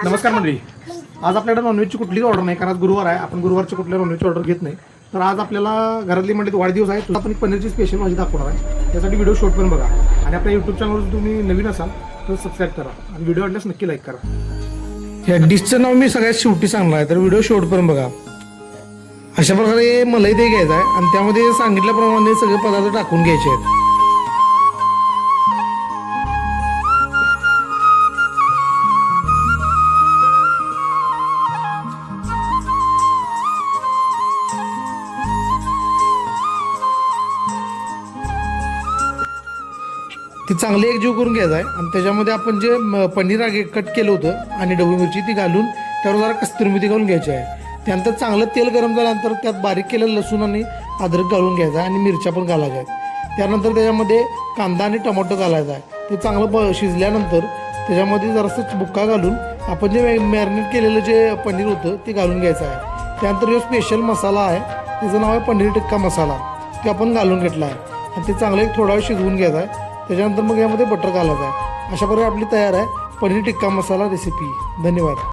नमस्कार मंडळी. आज आपल्याकडे नॉनव्हेजची कुठलीच ऑर्डर नाही, कारण आज गुरुवार आहे. आपण गुरुवारची कुठल्या नॉनव्हेजची ऑर्डर घेत नाही. तर आज आपल्याला घरातली मंडळी वाढदिवस आहे, तुला आपण एक पनीरची स्पेशल भाजी दाखवणार आहे. त्यासाठी व्हिडिओ शॉर्ट पण बघा आणि आपल्या यूट्यूब चॅनलवर तुम्ही नवीन असाल तर सबस्क्राईब करा आणि व्हिडिओ आवडल्यास नक्की लाईक करा. या डिशचं नाव मी सगळ्यात शेवटी सांगणार आहे, तर व्हिडिओ शॉर्ट पण बघा. अशा प्रकारे मलाई दही घ्यायचं आहे आणि त्यामध्ये सांगितल्याप्रमाणे सगळे पदार्थ टाकून घ्यायचे आहेत. ती चांगली एकजीव करून घ्यायचं आहे आणि त्याच्यामध्ये आपण जे पनीर आगे कट केलं होतं आणि ढबू मिरची ती घालून त्यावर जरा कस्तुरी मेथी घालून घ्यायची आहे. त्यानंतर चांगलं तेल गरम झाल्यानंतर त्यात बारीक केलेलं लसूण आणि अद्रक घालून घ्यायचं आहे आणि मिरच्या पण घालायच्या आहेत. त्यानंतर त्याच्यामध्ये कांदा आणि टोमॅटो घालायचा आहे. ते चांगलं शिजल्यानंतर त्याच्यामध्ये जरासं बुक्का घालून आपण जे मॅरिनेट केलेलं जे पनीर होतं ते घालून घ्यायचं आहे. त्यानंतर जो स्पेशल मसाला आहे त्याचं नाव आहे पनीर टिक्का मसाला, ते आपण घालून घेतला आहे आणि ते चांगलं एक थोडा वेळ शिजवून घ्यायचा आहे. त्याच्यानंतर मग यामध्ये बटर घालायचं आहे. अशा प्रकारे आपली तयार आहे पनीर टिक्का मसाला रेसिपी. धन्यवाद.